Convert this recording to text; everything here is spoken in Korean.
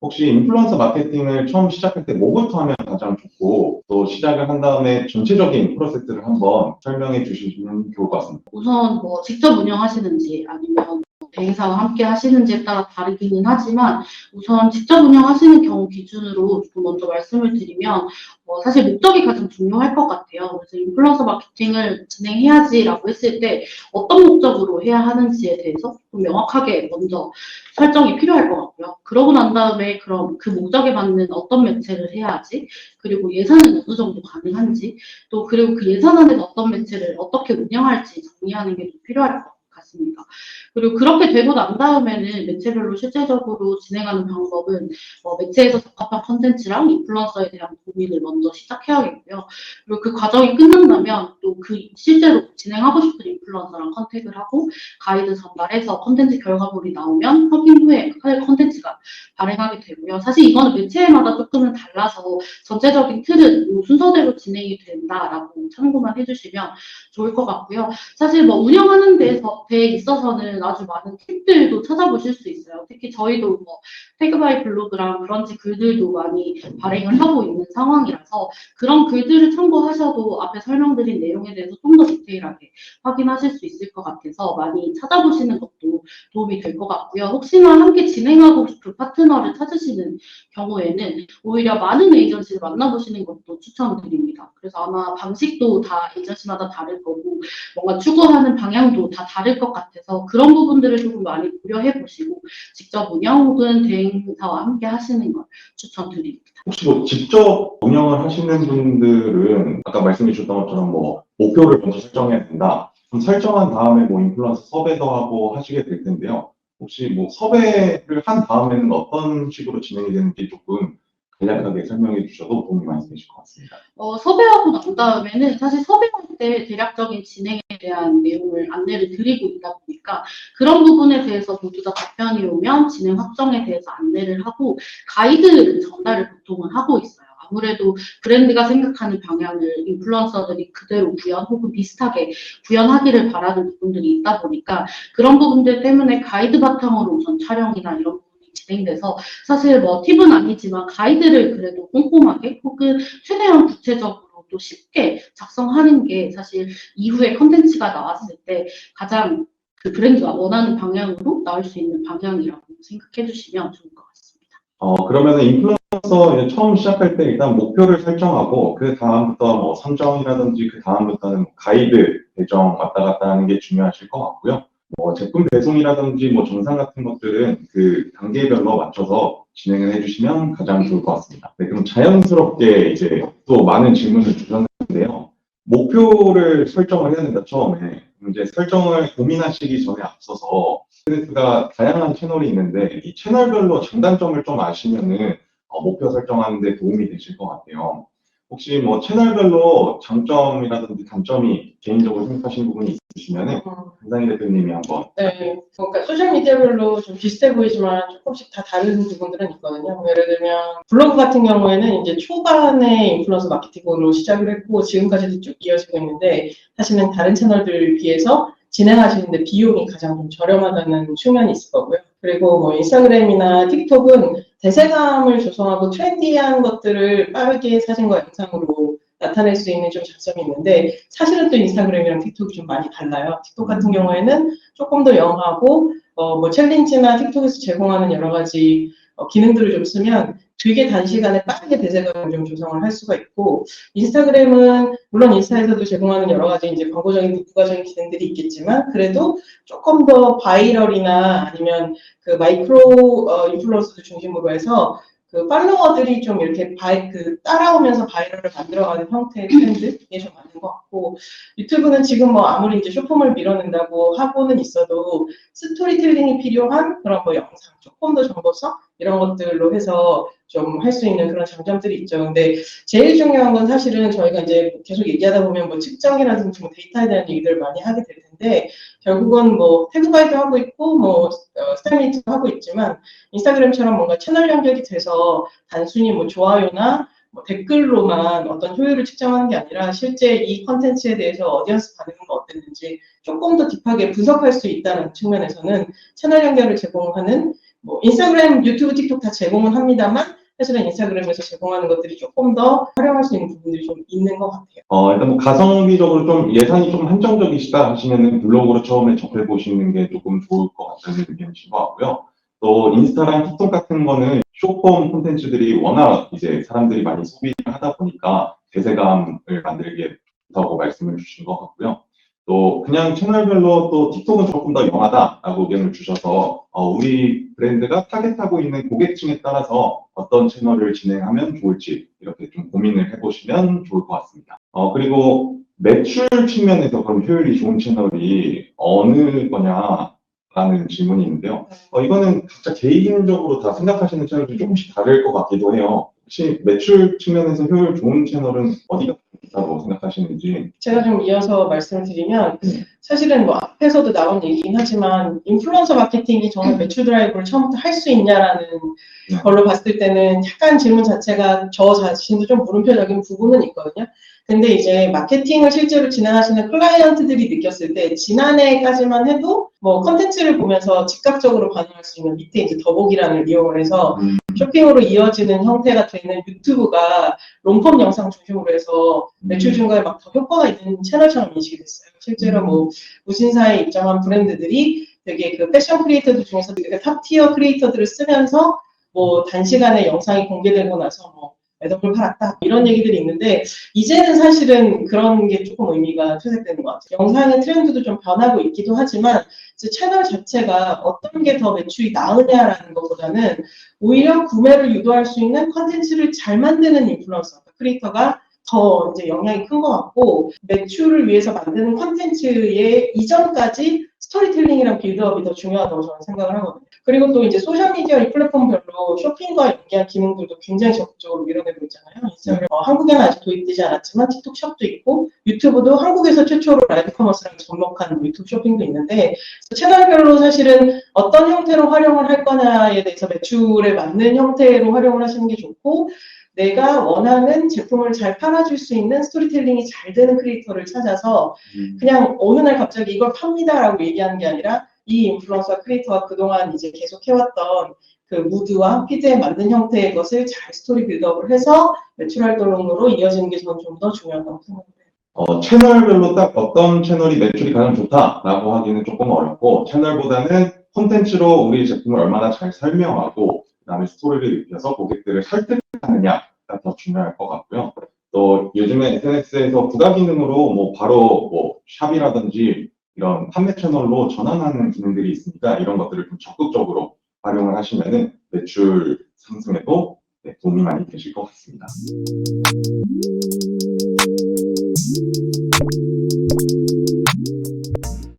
혹시 인플루언서 마케팅을 처음 시작할 때 뭐부터 하면 가장 좋고, 또 시작을 한 다음에 전체적인 프로세스를 한번 설명해 주시면 좋을 것 같습니다. 우선 뭐 직접 운영하시는지 아니면 대행사와 함께 하시는지에 따라 다르기는 하지만 우선 직접 운영하시는 경우 기준으로 좀 먼저 말씀을 드리면 사실 목적이 가장 중요할 것 같아요. 그래서 인플루언서 마케팅을 진행해야지라고 했을 때 어떤 목적으로 해야 하는지에 대해서 좀 명확하게 먼저 설정이 필요할 것 같고요. 그러고 난 다음에 그럼 그 목적에 맞는 어떤 매체를 해야 하지? 그리고 예산은 어느 정도 가능한지 또 그리고 그 예산 안에서 어떤 매체를 어떻게 운영할지 정리하는 게 좀 필요할 것 같습니다. 그리고 그렇게 되고 난 다음에는 매체별로 실제적으로 진행하는 방법은 매체에서 적합한 컨텐츠랑 인플루언서에 대한 고민을 먼저 시작해야겠고요. 그리고 그 과정이 끝난다면 또 그 실제로 진행하고 싶은 인플루언서랑 컨택을 하고 가이드 전달해서 컨텐츠 결과물이 나오면 확인 후에 컨텐츠가 발행하게 되고요. 사실 이거는 매체마다 조금은 달라서 전체적인 틀은 이 순서대로 진행이 된다라고 참고만 해주시면 좋을 것 같고요. 사실 운영하는 데 있어서는 아주 많은 팁들도 찾아보실 수 있어요. 특히 저희도 태그바이 블로그랑 브런치 글들도 많이 발행을 하고 있는 상황이라서 그런 글들을 참고하셔도 앞에 설명드린 내용에 대해서 좀 더 디테일하게 확인하실 수 있을 것 같아서 많이 찾아보시는 것도 도움이 될 것 같고요. 혹시나 함께 진행하고 싶은 파트너를 찾으시는 경우에는 오히려 많은 에이전시를 만나보시는 것도 추천드립니다. 그래서 아마 방식도 다 에이전시마다 다를 거고 뭔가 추구하는 방향도 다 다를 것 같아서 그런 부분들을 조금 많이 고려해 보시고 직접 운영 혹은 대행사와 함께 하시는 걸 추천드립니다. 혹시 직접 운영을 하시는 분들은 아까 말씀해 주셨던 것처럼 목표를 먼저 설정해야 된다. 그럼 설정한 다음에 인플루언서 섭외도 하고 하시게 될 텐데요. 혹시 섭외를 한 다음에는 어떤 식으로 진행이 되는지 조금 간략하게 설명해 주셔도 도움이 많이 되실 것 같습니다. 섭외하고 난 다음에는 사실 섭외할 때 대략적인 진행에 대한 내용을 안내를 드리고 있다 보니까 그런 부분에 대해서 모두 다 답변이 오면 진행 확정에 대해서 안내를 하고 가이드를 전달을 보통은 하고 있어요. 아무래도 브랜드가 생각하는 방향을 인플루언서들이 그대로 구현 혹은 비슷하게 구현하기를 바라는 부분들이 있다 보니까 그런 부분들 때문에 가이드 바탕으로 우선 촬영이나 이런 부분이 진행돼서 사실 팁은 아니지만 가이드를 그래도 꼼꼼하게 혹은 최대한 구체적으로 또 쉽게 작성하는 게 사실 이후에 컨텐츠가 나왔을 때 가장 그 브랜드가 원하는 방향으로 나올 수 있는 방향이라고 생각해 주시면 좋을 것 같습니다. 그러면 인플루언서 처음 시작할 때 일단 목표를 설정하고 그 다음부터 선정이라든지 그 다음부터는 가이드 배정 왔다 갔다 하는 게 중요하실 것 같고요. 제품 배송이라든지 정상 같은 것들은 그 단계별로 맞춰서 진행을 해주시면 가장 좋을 것 같습니다. 네, 그럼 자연스럽게 이제 또 많은 질문을 주셨는데요. 목표를 설정을 해야 된다, 처음에. 이제 설정을 고민하시기 전에 앞서서 SNS가 다양한 채널이 있는데 이 채널별로 장단점을 좀 아시면은 목표 설정하는 데 도움이 되실 것 같아요. 혹시 채널별로 장점이라든지 단점이 개인적으로 생각하시는 부분이 있으시면은 김상희 대표님이 한번. 네, 그러니까 소셜미디어별로 좀 비슷해 보이지만 조금씩 다 다른 부분들은 있거든요. 예를 들면 블로그 같은 경우에는 이제 초반에 인플루언서 마케팅으로 시작을 했고 지금까지도 쭉 이어지고 있는데 사실은 다른 채널들 비해서 진행하시는데 비용이 가장 좀 저렴하다는 측면이 있을 거고요. 그리고 인스타그램이나 틱톡은 대세감을 조성하고 트렌디한 것들을 빠르게 사진과 영상으로 나타낼 수 있는 좀 장점이 있는데 사실은 또 인스타그램이랑 틱톡이 좀 많이 달라요. 틱톡 같은 경우에는 조금 더 영하고 챌린지나 틱톡에서 제공하는 여러 가지 기능들을 좀 쓰면 되게 단시간에 빠르게 대세감을 좀 조성을 할 수가 있고 인스타그램은 물론 인스타에서도 제공하는 여러 가지 이제 광고적인 부가적인 기능들이 있겠지만 그래도 조금 더 바이럴이나 아니면 그 마이크로 인플루언서들 중심으로 해서 그 팔로워들이 좀 이렇게 따라오면서 바이럴을 만들어가는 형태의 트렌드에 좀 맞는 것 같고 유튜브는 지금 아무리 이제 쇼폼을 밀어낸다고 하고는 있어도 스토리텔링이 필요한 그런 영상 조금 더 정보성 이런 것들로 해서 좀 할 수 있는 그런 장점들이 있죠. 근데 제일 중요한 건 사실은 저희가 이제 계속 얘기하다 보면 측정이라든지 데이터에 대한 얘기들을 많이 하게 될 텐데 결국은 태그바이도 하고 있고 스타일리스트도 하고 있지만 인스타그램처럼 뭔가 채널 연결이 돼서 단순히 좋아요나 뭐 댓글로만 어떤 효율을 측정하는 게 아니라 실제 이 컨텐츠에 대해서 오디언스 반응은 어땠는지 조금 더 딥하게 분석할 수 있다는 측면에서는 채널 연결을 제공하는 뭐 인스타그램, 유튜브, 틱톡 다 제공은 합니다만 사실은 인스타그램에서 제공하는 것들이 조금 더 활용할 수 있는 부분들이 좀 있는 것 같아요. 일단 뭐 가성비적으로 좀 예산이 좀 한정적이시다 하시면은 블로그로 처음에 접해 보시는 게 조금 좋을 것 같다는 의견이신 것 같고요. 또 인스타랑 틱톡 같은 거는 숏폼 콘텐츠들이 워낙 이제 사람들이 많이 소비를 하다 보니까 대세감을 만들기에 좋다고 말씀을 주신 것 같고요. 또 그냥 채널별로 또 틱톡은 조금 더 영하다라고 의견을 주셔서 우리 브랜드가 타겟하고 있는 고객층에 따라서 어떤 채널을 진행하면 좋을지 이렇게 좀 고민을 해보시면 좋을 것 같습니다. 그리고 매출 측면에서 그럼 효율이 좋은 채널이 어느 거냐라는 질문이 있는데요. 이거는 각자 개인적으로 다 생각하시는 채널이 조금씩 다를 것 같기도 해요. 혹시 매출 측면에서 효율 좋은 채널은 어디가 좋다고 생각하시는지? 제가 좀 이어서 말씀을 드리면 사실은 뭐 앞에서도 나온 얘기긴 하지만 인플루언서 마케팅이 정말 매출 드라이브를 처음부터 할 수 있냐라는 걸로 봤을 때는 약간 질문 자체가 저 자신도 좀 물음표적인 부분은 있거든요. 근데 이제 마케팅을 실제로 진행하시는 클라이언트들이 느꼈을 때 지난해까지만 해도 뭐 컨텐츠를 보면서 즉각적으로 반응할 수 있는 밑에 이제 더보기란을 이용을 해서 쇼핑으로 이어지는 형태가 되는 유튜브가 롱폼 영상 중심으로 해서 매출 증가에 막 더 효과가 있는 채널처럼 인식이 됐어요. 실제로 뭐 무신사에 입점한 브랜드들이 되게 그 패션 크리에이터들 중에서 되게 탑티어 크리에이터들을 쓰면서 뭐 단시간에 영상이 공개되고 나서 뭐 매덕을 팔았다 이런 얘기들이 있는데 이제는 사실은 그런 게 조금 의미가 퇴색되는 것 같아요. 영상의 트렌드도 좀 변하고 있기도 하지만 이제 채널 자체가 어떤 게 더 매출이 나으냐라는 것보다는 오히려 구매를 유도할 수 있는 컨텐츠를 잘 만드는 인플루언서, 크리에이터가 더 이제 영향이 큰 것 같고 매출을 위해서 만드는 컨텐츠의 이전까지 스토리텔링이랑 빌드업이 더 중요하다고 저는 생각을 하거든요. 그리고 또 이제 소셜미디어 이 플랫폼별로 쇼핑과 연계한 기능들도 굉장히 적극적으로 밀어내고 있잖아요. 인스타그램 한국에는 아직 도입되지 않았지만 틱톡 숍도 있고 유튜브도 한국에서 최초로 라이브 커머스랑 접목한 유튜브 쇼핑도 있는데 채널별로 사실은 어떤 형태로 활용을 할 거냐에 대해서 매출에 맞는 형태로 활용을 하시는 게 좋고 내가 원하는 제품을 잘 팔아줄 수 있는 스토리텔링이 잘 되는 크리에이터를 찾아서 그냥 어느 날 갑자기 이걸 팝니다라고 얘기하는 게 아니라 이 인플루언서 크리에이터가 그동안 이제 계속 해왔던 그 무드와 피드에 맞는 형태의 것을 잘 스토리 빌드업을 해서 매출 활동으로 이어지는 게 저는 좀 더 중요하다고 생각해요. 채널별로 딱 어떤 채널이 매출이 가장 좋다라고 하기는 조금 어렵고 채널보다는 콘텐츠로 우리 제품을 얼마나 잘 설명하고 그다음에 스토리를 입혀서 고객들을 설득하느냐가 더 중요할 것 같고요. 또 요즘에 SNS에서 부가 기능으로 뭐 바로 뭐 샵이라든지 이런 판매 채널로 전환하는 기능들이 있으니까 이런 것들을 좀 적극적으로 활용을 하시면은 매출 상승에도 도움이 많이 되실 것 같습니다.